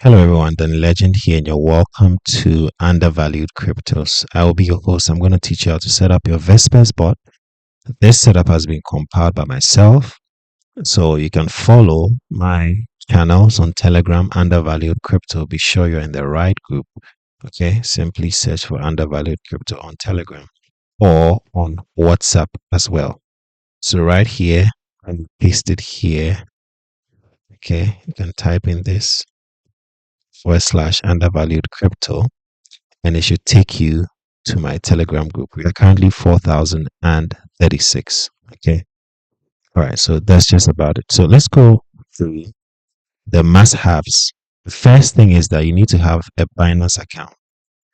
Hello everyone, Dan Legend here, and you're welcome to Undervalued Cryptos. I will be your host. I'm going to teach you how to set up your Vespers bot. This setup has been compiled by myself, so you can follow my channels on Telegram, Undervalued Crypto. Be sure you're in the right group. Okay, simply search for Undervalued Crypto on Telegram or on WhatsApp as well. So right here, and paste it here. Okay, you can type in this /undervalued crypto, and it should take you to my Telegram group. We are currently 4,036. Okay. All right. So that's just about it. So let's go through the must haves. The first thing is that you need to have a Binance account.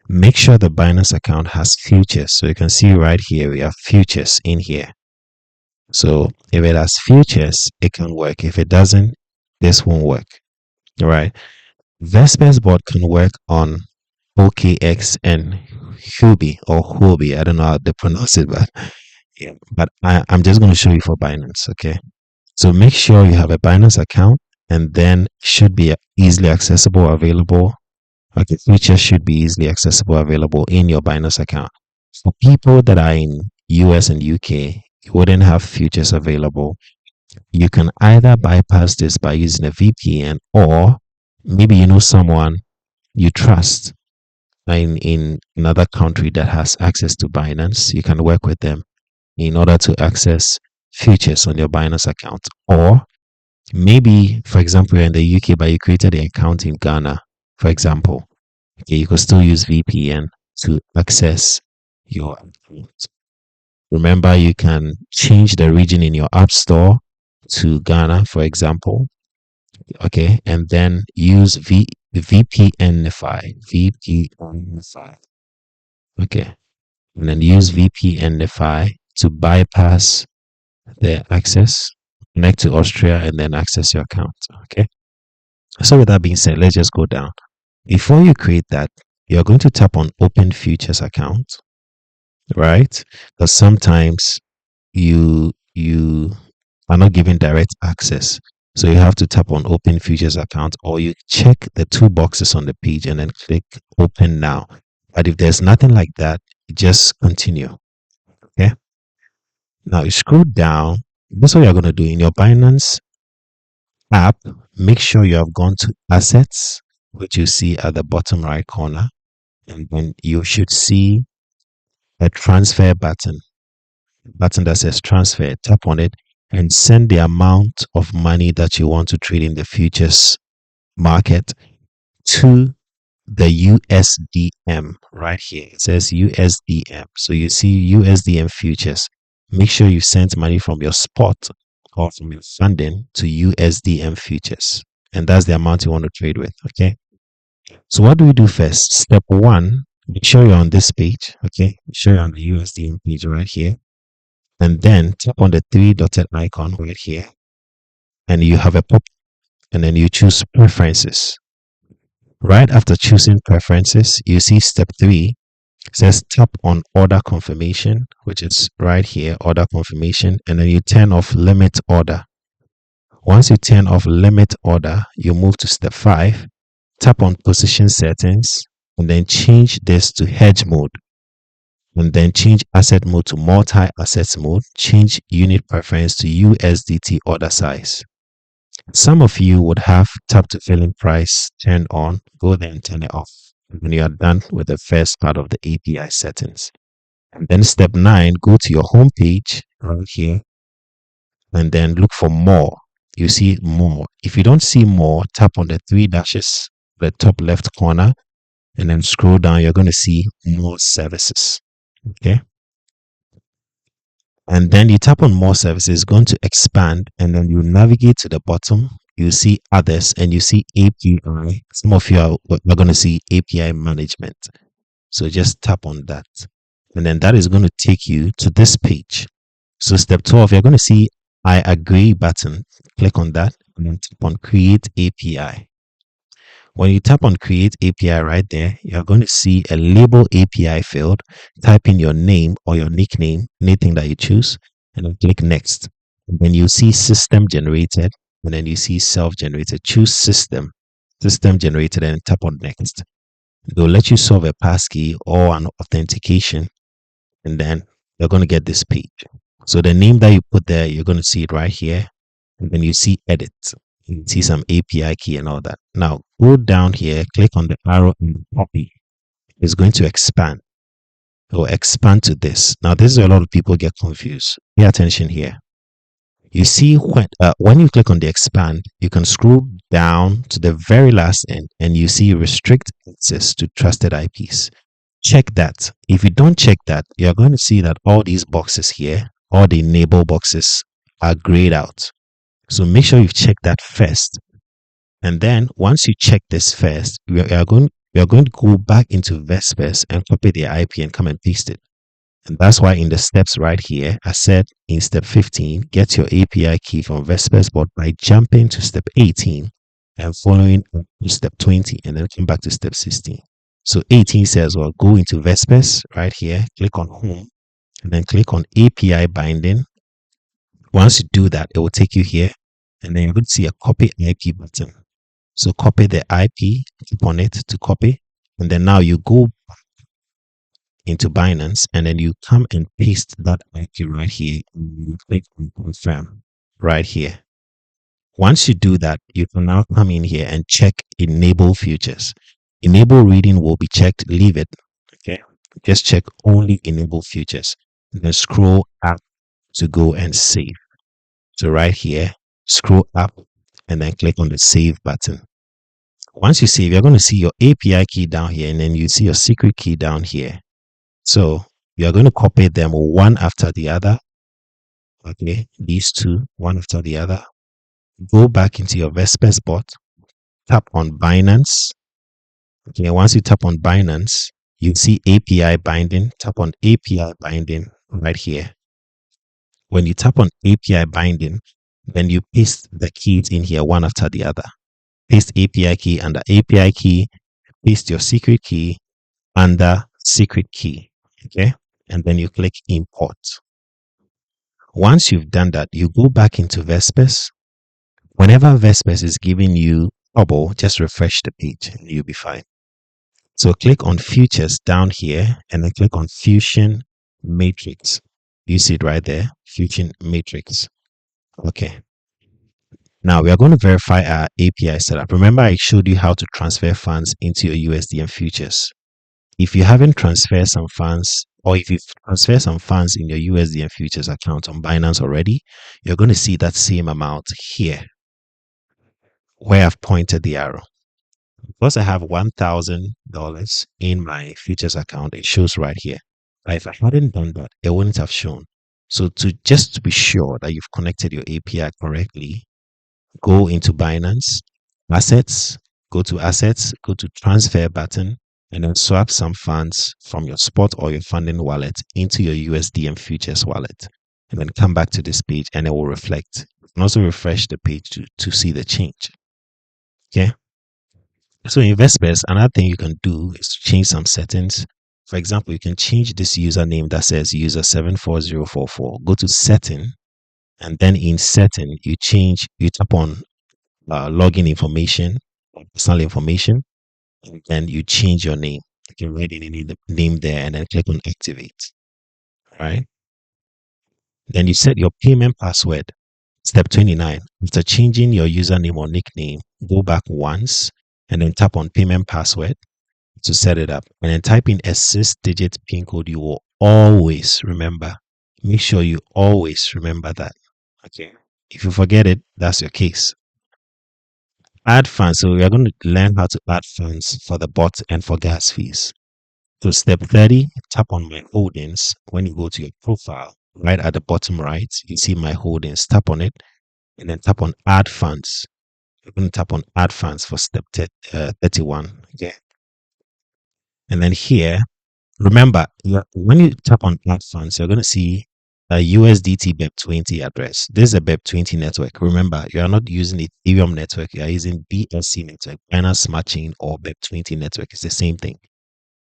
Make sure the Binance account has futures. So you can see right here, we have futures in here. So if it has futures, it can work. If it doesn't, this won't work. All right. Vespers bot can work on OKX and Huobi or Huobi. I don't know how they pronounce it, but yeah. But I'm just going to show you for Binance. Okay. So make sure you have a Binance account, and then should be easily accessible, available. Okay. Features should be easily accessible, available in your Binance account. For people that are in US and UK, you wouldn't have futures available. You can either bypass this by using a VPN, or maybe you know someone you trust in another country that has access to Binance. You can work with them in order to access futures on your Binance account. Or maybe, for example, you're in the UK, but you created an account in Ghana, for example. Okay, you could still use VPN to access your account. Remember, you can change the region in your app store to Ghana, for example. Okay, and then use VPNify. Okay, and then use VPNify to bypass the access, connect to Austria, and then access your account. Okay, so with that being said, let's just go down. Before you create that, you're going to tap on Open Futures Account, right? Because sometimes you are not given direct access. So you have to tap on Open Futures Account, or you check the two boxes on the page and then click Open Now. But if there's nothing like that, just continue. Okay. Now you scroll down. This is what you're going to do in your Binance app. Make sure you have gone to Assets, which you see at the bottom right corner, and then you should see a transfer button that says transfer. Tap on it and send the amount of money that you want to trade in the futures market to the USDM right here. It says USDM. So you see USDM futures. Make sure you send money from your spot or from your funding to USDM futures. And that's the amount you want to trade with. Okay. So what do we do first? Step one, make sure you're on this page. Okay. Make sure you're on the USDM page right here. And then tap on the three dotted icon right here, and you have a pop, and then you choose preferences. Right after choosing preferences, you see step 3. It says tap on order confirmation, which is right here, order confirmation, and then you turn off limit order. Once you turn off limit order, you move to step 5, tap on position settings, and then change this to hedge mode. And then change asset mode to multi-assets mode, change unit preference to USDT order size. Some of you would have tap to filling price turned on, go there and turn it off when you are done with the first part of the API settings. And then step 9, go to your home page right here, and then look for more. You see more. If you don't see more, tap on the 3 dashes, the top left corner, and then scroll down. You're going to see more services. Okay, and then you tap on more services. It's going to expand, and then you navigate to the bottom. You see others, and you see API. Some of you are going to see API management, so just tap on that, and then that is going to take you to this page. So step 12, you're going to see I agree button. Click on that, and then tap on create API. When you tap on create API right there, you're going to see a label API field. Type in your name or your nickname, anything that you choose, and then click next. And then you see system generated, and then you see self-generated. Choose system. system generated, and tap on next. They'll let you solve a passkey or an authentication, and then you're going to get this page. So the name that you put there, you're going to see it right here, and then you see edit. You see some API key and all that. Now go down here, click on the arrow and copy. It's going to expand. It will expand to this. Now this is where a lot of people get confused. Pay attention here. You see when you click on the expand, you can scroll down to the very last end and you see restrict access to trusted IPs. Check that. If you don't check that, you're going to see that all these boxes here, all the enable boxes are grayed out. So make sure you check that first. And then once you check this first, we are going to go back into Vespers and copy the IP and come and paste it. And that's why in the steps right here, I said in step 15, get your API key from Vespers Bot by jumping to step 18 and following up to step 20 and then come back to step 16. So 18 says, well, go into Vespers right here, click on home and then click on API binding. Once you do that, it will take you here and then you're going to see a copy IP button. So copy the IP, click on it to copy. And then now you go into Binance and then you come and paste that IP right here and you click on confirm right here. Once you do that, you can now come in here and check enable futures. Enable reading will be checked, leave it. Okay, just check only enable futures and then scroll up to go and save. So right here, scroll up and then click on the save button. Once you save, you're going to see your API key down here and then you see your secret key down here. So you're going to copy them one after the other. Okay, these two, one after the other. Go back into your Vespers bot, tap on Binance. Okay, once you tap on Binance, you see API binding. Tap on API binding right here. When you tap on API binding, then you paste the keys in here one after the other. Paste API key under API key, paste your secret key under secret key. Okay, and then you click import. Once you've done that, you go back into Vespers. Whenever Vespers is giving you trouble, just refresh the page and you'll be fine. So click on futures down here and then click on Fusion Matrix. You see it right there, Fusion Matrix. Okay. Now we are going to verify our API setup. Remember, I showed you how to transfer funds into your USDM futures. If you haven't transferred some funds, or if you've transferred some funds in your USDM futures account on Binance already, you're going to see that same amount here where I've pointed the arrow. Because I have $1,000 in my futures account, it shows right here. But if I hadn't done that, it wouldn't have shown. So just to be sure that you've connected your API correctly, go into Binance, assets, go to transfer button, and then swap some funds from your spot or your funding wallet into your USDM futures wallet. And then come back to this page and it will reflect. You can also refresh the page to see the change. Okay. So in Vespers, another thing you can do is to change some settings. For example, you can change this username that says user 74044. Go to setting, and then in setting, you tap on login information, personal information, and then you change your name. You can write in the name there and then click on activate. All right. Then you set your payment password. Step 29. After changing your username or nickname, go back once and then tap on payment password to set it up. And then type in a 6-digit PIN code. You will always remember. Make sure you always remember that. Okay. If you forget it, that's your case. Add funds. So we are going to learn how to add funds for the bot and for gas fees. So step 30, tap on my holdings. When you go to your profile, right at the bottom right, you see my holdings. Tap on it and then tap on add funds. You're going to tap on add funds for step 31. Okay. And then here, remember, when you tap on add funds, you're going to see a USDT BEP20 address. This is a BEP20 network. Remember, you are not using the Ethereum network. You are using BSC network, Binance Smart Chain or BEP20 network. It's the same thing.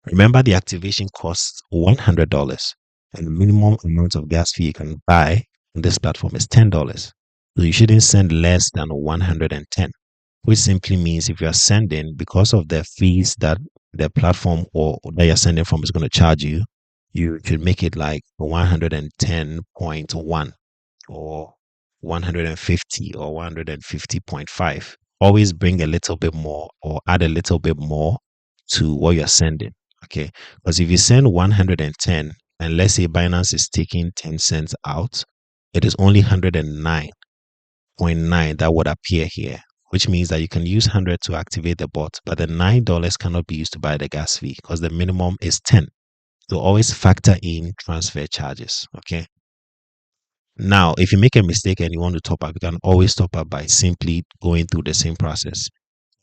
Remember, the activation costs $100 and the minimum amount of gas fee you can buy on this platform is $10. So you shouldn't send less than 110. which simply means if you are sending, because of the fees that the platform or that you're sending from is going to charge you, you should make it like 110.1 or 150 or 150.5. Always bring a little bit more or add a little bit more to what you're sending. Okay. Because if you send 110 and let's say Binance is taking 10 cents out, it is only 109.9 that would appear here, which means that you can use 100 to activate the bot, but the $9 cannot be used to buy the gas fee because the minimum is 10. So always factor in transfer charges. Okay. Now, if you make a mistake and you want to top up, you can always top up by simply going through the same process.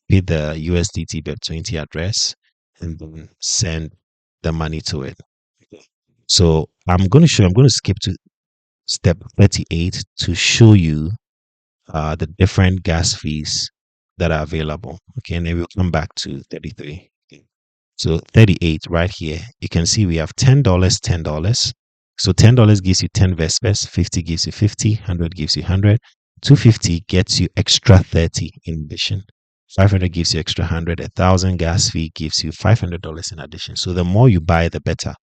Hit the USDT BEP20 address and then send the money to it. So I'm going to skip to step 38 to show you the different gas fees that are available. Okay, and then we'll come back to 33. So 38 right here, you can see we have $10, $10. So $10 gives you 10 Vespers, 50 gives you 50, 100 gives you 100, 250 gets you extra 30 in addition. 500 gives you extra 100, 1,000 gas fee gives you $500 in addition. So the more you buy, the better.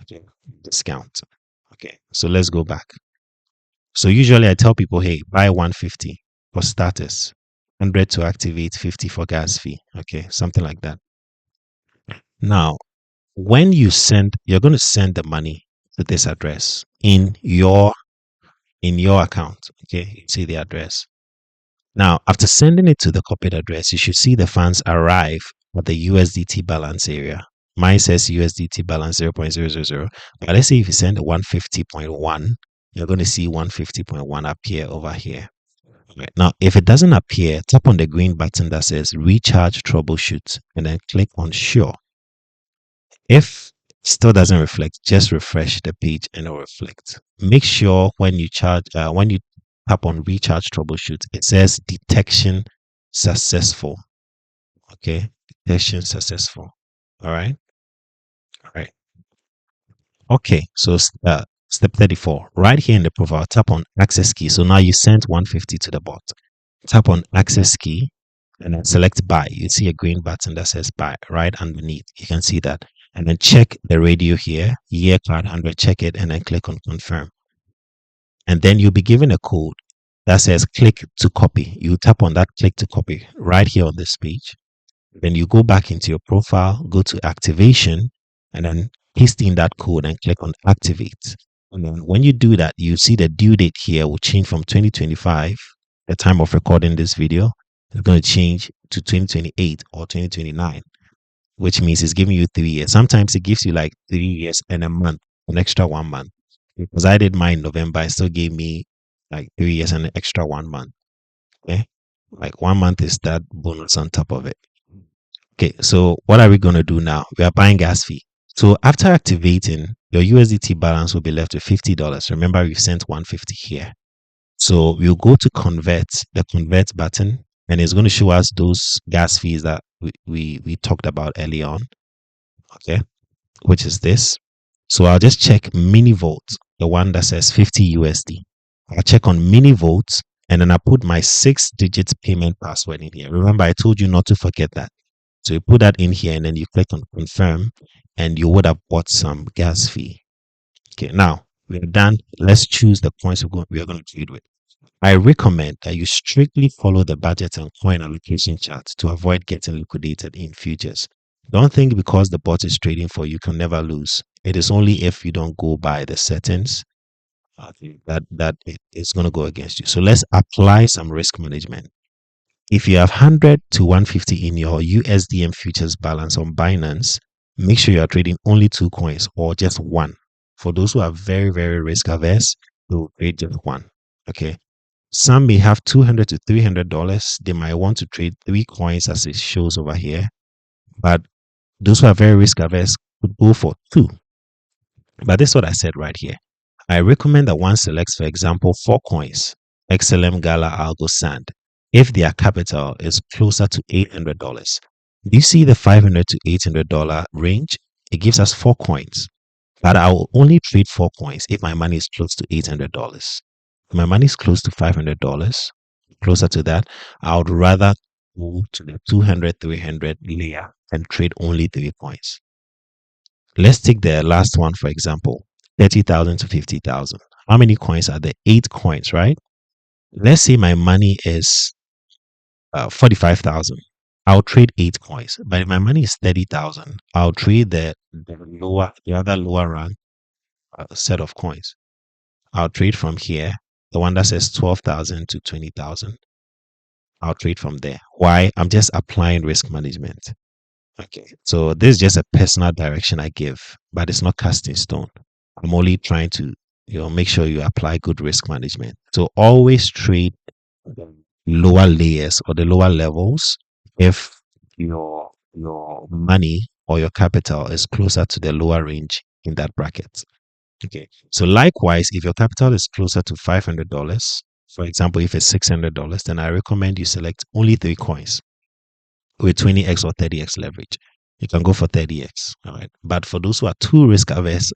Okay, discount. Okay, so let's go back. So usually I tell people, hey, buy 150 for starters, 100 to activate, 50 for gas fee. Okay, something like that. Now, when you send, you're going to send the money to this address in your account. Okay, you see the address. Now, after sending it to the copied address, you should see the funds arrive at the USDT balance area. Mine says USDT balance 0.000. But let's say if you send 150.1, you're going to see 150.1 appear over here. Right. Now, if it doesn't appear, tap on the green button that says recharge troubleshoot and then click on sure. If still doesn't reflect, just refresh the page and it'll reflect. Make sure when you tap on recharge troubleshoot, it says detection successful. Okay, detection successful. All right. All right. Okay, so step 34, right here in the profile, tap on access key. So now you sent 150 to the bot. Tap on access key and then select buy. You see a green button that says buy right underneath. You can see that. And then check the radio here, year card 100, check it, and then click on confirm. And then you'll be given a code that says click to copy. You tap on that click to copy right here on this page. Then you go back into your profile, go to activation, and then paste in that code and click on activate. And then when you do that, you see the due date here will change from 2025, the time of recording this video, it's going to change to 2028 or 2029, which means it's giving you 3 years. Sometimes it gives you like 3 years and a month, an extra 1 month. Because I did mine in November, it still gave me like 3 years and an extra 1 month. Okay. Like 1 month is that bonus on top of it. Okay. So what are we going to do now? We are buying gas fee. So after activating, your USDT balance will be left with $50. Remember, we've sent 150 here. So we'll go to convert, the convert button, and it's going to show us those gas fees that we talked about early on. Okay. Which is this. So I'll just check mini volt, the one that says 50 USD. I'll check on mini volt and then I put my 6-digit payment password in here. Remember, I told you not to forget that. So you put that in here and then you click on confirm and you would have bought some gas fee. Okay, now we're done. Let's choose the coins we are going to trade with. I recommend that you strictly follow the budget and coin allocation chart to avoid getting liquidated in futures. Don't think because the bot is trading for you can never lose. It is only if you don't go by the settings that it is going to go against you. So let's apply some risk management. If you have 100 to 150 in your USDM futures balance on Binance, make sure you are trading only 2 coins or just one. For those who are very, very risk averse, they will trade just one. Okay. Some may have $200 to $300. They might want to trade 3 coins as it shows over here. But those who are very risk averse could go for 2. But this is what I said right here. I recommend that one selects, for example, 4 coins, XLM, Gala, Algo, Sand, if their capital is closer to $800. Do you see the $500 to $800 range? It gives us 4 coins. But I will only trade 4 coins if my money is close to $800. If my money is close to $500, closer to that, I would rather go to the 200, 300 layer and trade only 3 coins. Let's take the last one, for example, 30,000 to 50,000. How many coins are there? 8 coins, right? Let's say my money is 45,000. I'll trade 8 coins. But if my money is 30,000, I'll trade the other lower rank set of coins. I'll trade from here, the one that says 12,000 to 20,000. I'll trade from there. Why? I'm just applying risk management. Okay. So this is just a personal direction I give, but it's not cast in stone. I'm only trying to, make sure you apply good risk management. So always trade the lower layers or the lower levels if your money or your capital is closer to the lower range in that bracket. Okay. So likewise, if your capital is closer to $500, for example, if it's $600, then I recommend you select only 3 coins with 20x or 30x leverage. You can go for 30x. All right. But for those who are too risk averse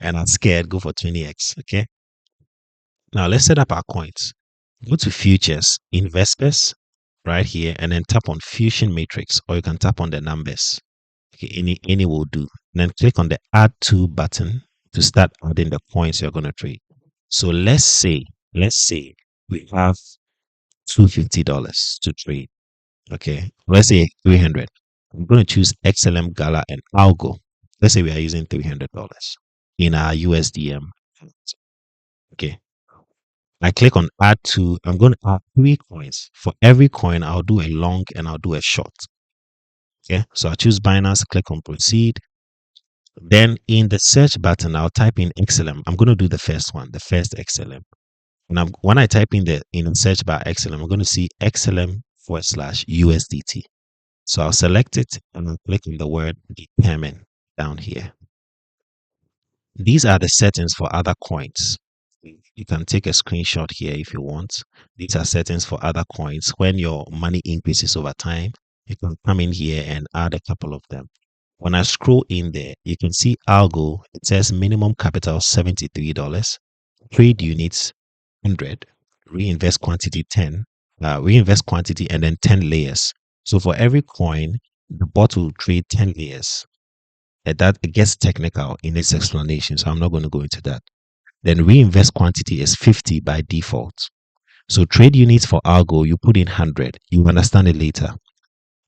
and are scared, go for 20x. Okay. Now let's set up our coins. Go to futures, Vespers right here, and then tap on Fusion Matrix, or you can tap on the numbers. Okay, any will do. Then click on the Add To button to start adding the coins you're going to trade. So let's say we have $250 to trade. Okay, let's say 300. I'm going to choose XLM, Gala, and Algo. Let's say we are using $300 in our USDM. Okay, I click on Add To. I'm going to add 3 coins. For every coin, I'll do a long and I'll do a short. Okay, so I choose Binance, click on Proceed. Then in the search button, I'll type in XLM. I'm going to do the first one, the first XLM. And when I type in the search bar XLM, I'm going to see XLM/USDT. So I'll select it and I'll click on the word determine down here. These are the settings for other coins. You can take a screenshot here if you want. These are settings for other coins. When your money increases over time, you can come in here and add a couple of them. When I scroll in there, you can see Algo. It says minimum capital $73, trade units 100, reinvest quantity 10, reinvest quantity and then 10 layers. So for every coin, the bot will trade 10 layers. That it gets technical in its explanation, so I'm not going to go into that. Then reinvest quantity is 50 by default. So trade units for Algo, you put in 100. You understand it later.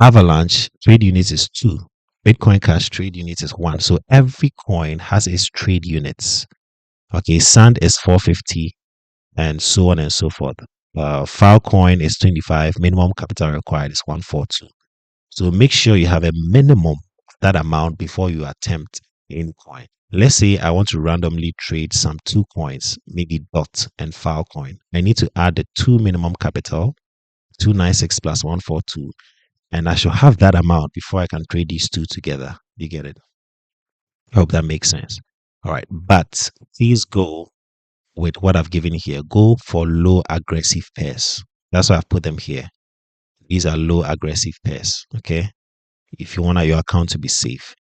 Avalanche, trade units is 2. Bitcoin Cash, trade units is 1. So every coin has its trade units. Okay, Sand is 450 and so on and so forth. Filecoin is 25. Minimum capital required is 142. So make sure you have a minimum of that amount before you attempt any coin. Let's say I want to randomly trade some 2 coins, maybe DOT and Filecoin. I need to add the 2 minimum capital, 296 plus 142, and I should have that amount before I can trade these 2 together. You get it? I hope that makes sense. All right, but please go with what I've given here. Go for low aggressive pairs. That's why I've put them here. These are low aggressive pairs. Okay, if you want your account to be safe.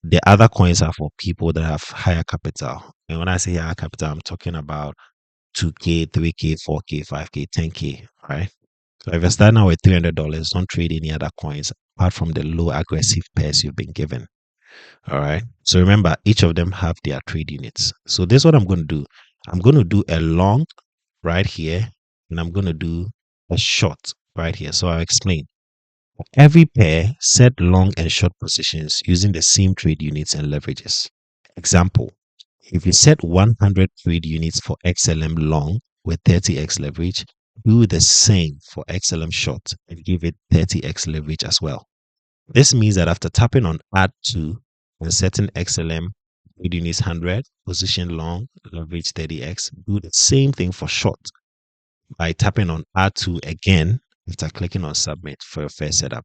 The other coins are for people that have higher capital. And when I say higher capital, I'm talking about 2K, 3K, 4K, 5K, 10K, right? So if you're starting out with $300, don't trade any other coins apart from the low aggressive pairs you've been given. All right. So remember, each of them have their trade units. So this is what I'm going to do. I'm going to do a long right here, and I'm going to do a short right here. So I'll explain. Every pair, set long and short positions using the same trade units and leverages. Example, if you set 100 trade units for XLM long with 30x leverage, do the same for XLM short and give it 30x leverage as well. This means that after tapping on Add To and setting XLM trade units 100, position long, leverage 30x, do the same thing for short by tapping on Add To again after clicking on Submit for your first setup.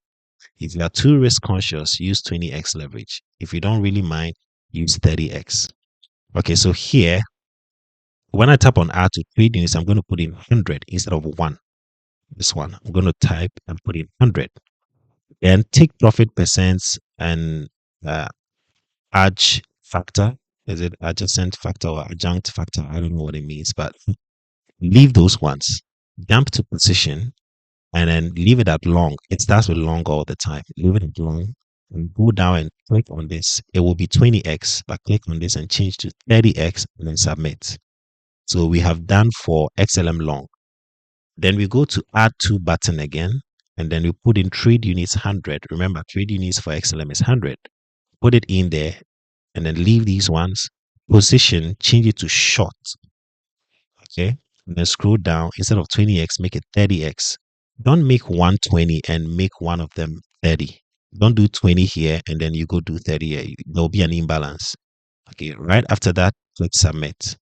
If you are too risk conscious, use 20x leverage. If you don't really mind, use 30x. Okay, so here, when I tap on Add To trade units, I'm going to put in 100 instead of 1. This one, I'm going to type and put in 100. Then take profit percents and adj factor. Is it adjacent factor or adjunct factor? I don't know what it means, but leave those ones. Jump to position and then leave it at long. It starts with long all the time. Leave it at long and go down and click on this. It will be 20x, but click on this and change to 30x and then submit. So we have done for XLM long. Then we go to add to button again, and then we put in trade units 100. Remember, trade units for XLM is 100. Put it in there and then leave these ones. Position, change it to short. Okay. And then scroll down. Instead of 20x, make it 30x. Don't make 120 and make one of them 30. Don't do 20 here and then you go do 30 here. There'll be an imbalance. Okay. Right after that, click submit.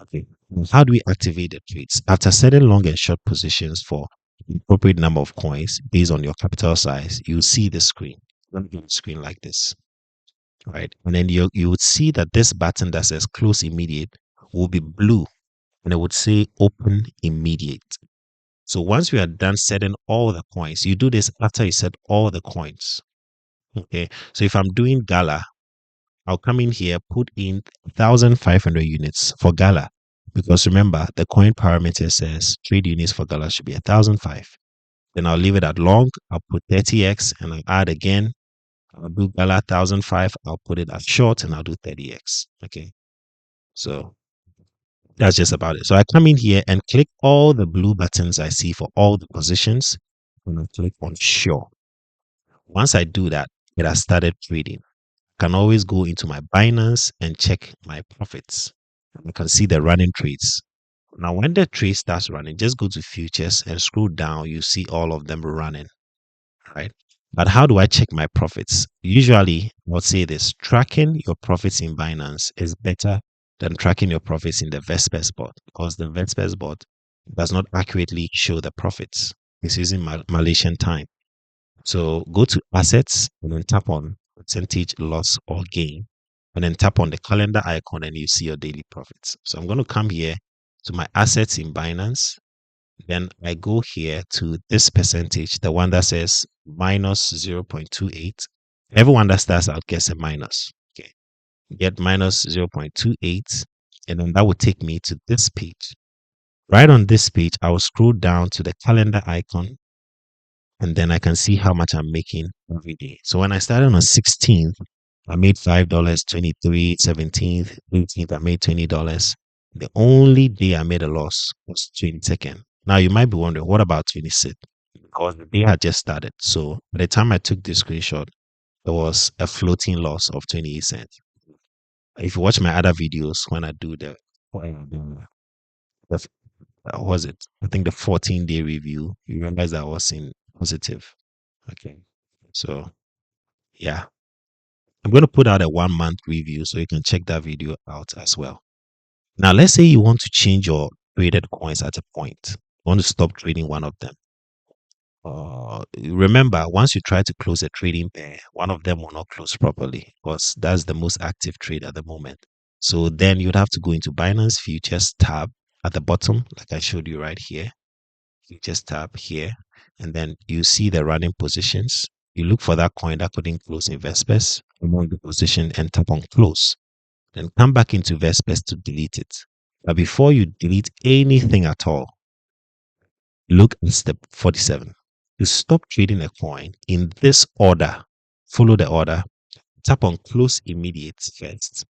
Okay. How do we activate the trades? After setting long and short positions for the appropriate number of coins based on your capital size, you'll see the screen. Let me get a screen like this. Right. And then you would see that this button that says close immediate will be blue and it would say open immediate. So once you are done setting all the coins, you do this after you set all the coins. Okay. So if I'm doing Gala, I'll come in here, put in 1,500 units for Gala. Because remember, the coin parameter says trade units for Gala should be 1,005. Then I'll leave it at long. I'll put 30x and I'll add again. I'll do Gala 1,005. I'll put it at short and I'll do 30x. Okay. So that's just about it. So I come in here and click all the blue buttons I see for all the positions. And I click on sure. Once I do that, it has started trading. I can always go into my Binance and check my profits. I can see the running trades. Now, when the trade starts running, just go to futures and scroll down. You see all of them running, right? But how do I check my profits? Usually, I'll say this: tracking your profits in Binance is better than tracking your profits in the Vespers bot, because the Vespers bot does not accurately show the profits. It's using Malaysian time. So go to assets and then tap on percentage loss or gain, and then tap on the calendar icon and you see your daily profits. So I'm going to come here to my assets in Binance. Then I go here to this percentage, the one that says minus 0.28. Everyone that starts out gets a minus. Okay. Get minus 0.28. And then that will take me to this page. Right on this page, I will scroll down to the calendar icon. And then I can see how much I'm making every day. So when I started on 16th, I made $5, 23, 17th, 18th, I made $20. The only day I made a loss was 22nd. Now you might be wondering, what about 26th? Because the day had just started. So by the time I took this screenshot, there was a floating loss of 28 cents. If you watch my other videos, when I do the what was it? I think the 14-day review, you realize that I was in positive. Okay. So yeah, I'm going to put out a 1 month review so you can check that video out as well. Now, let's say you want to change your traded coins at a point. You want to stop trading one of them. Remember, once you try to close a trading pair, one of them will not close properly because that's the most active trade at the moment. So then you'd have to go into Binance Futures tab at the bottom, like I showed you right here. You just tap here, and then you see the running positions. You look for that coin that couldn't close in Vespers, remove the position and tap on close. Then come back into Vespers to delete it. But before you delete anything at all, look at step 47. To stop trading a coin in this order, follow the order, tap on close immediate first.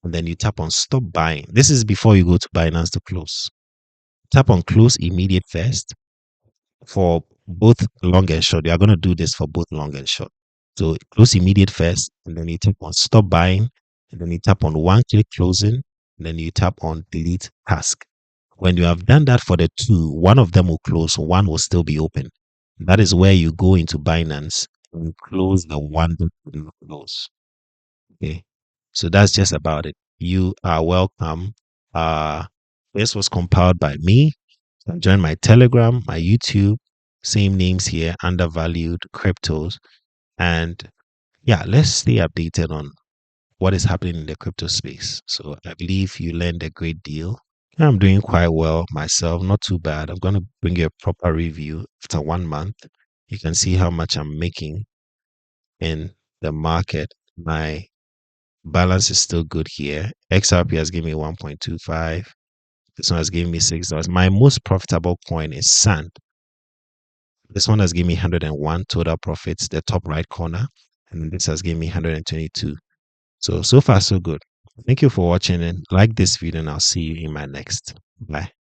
And then you tap on stop buying. This is before you go to Binance to close. Tap on close immediate first for both long and short. You are going to do this for both long and short. So close immediate first, and then you tap on stop buying, and then you tap on one click closing, and then you tap on delete task. When you have done that for the two, one of them will close, one will still be open. That is where you go into Binance and close the one that will close. Okay. So that's just about it. You are welcome. This was compiled by me. Join my Telegram, my YouTube, same names here, undervalued cryptos. And yeah, let's stay updated on what is happening in the crypto space. So I believe you learned a great deal. I'm doing quite well myself, not too bad. I'm going to bring you a proper review after 1 month. You can see how much I'm making in the market. My balance is still good here. XRP has given me 1.25. This one has given me $6. My most profitable coin is Sand. This one has given me 101 total profits, the top right corner, and this has given me 122. So far so good. Thank you for watching and like this video, and I'll see you in my next. Bye.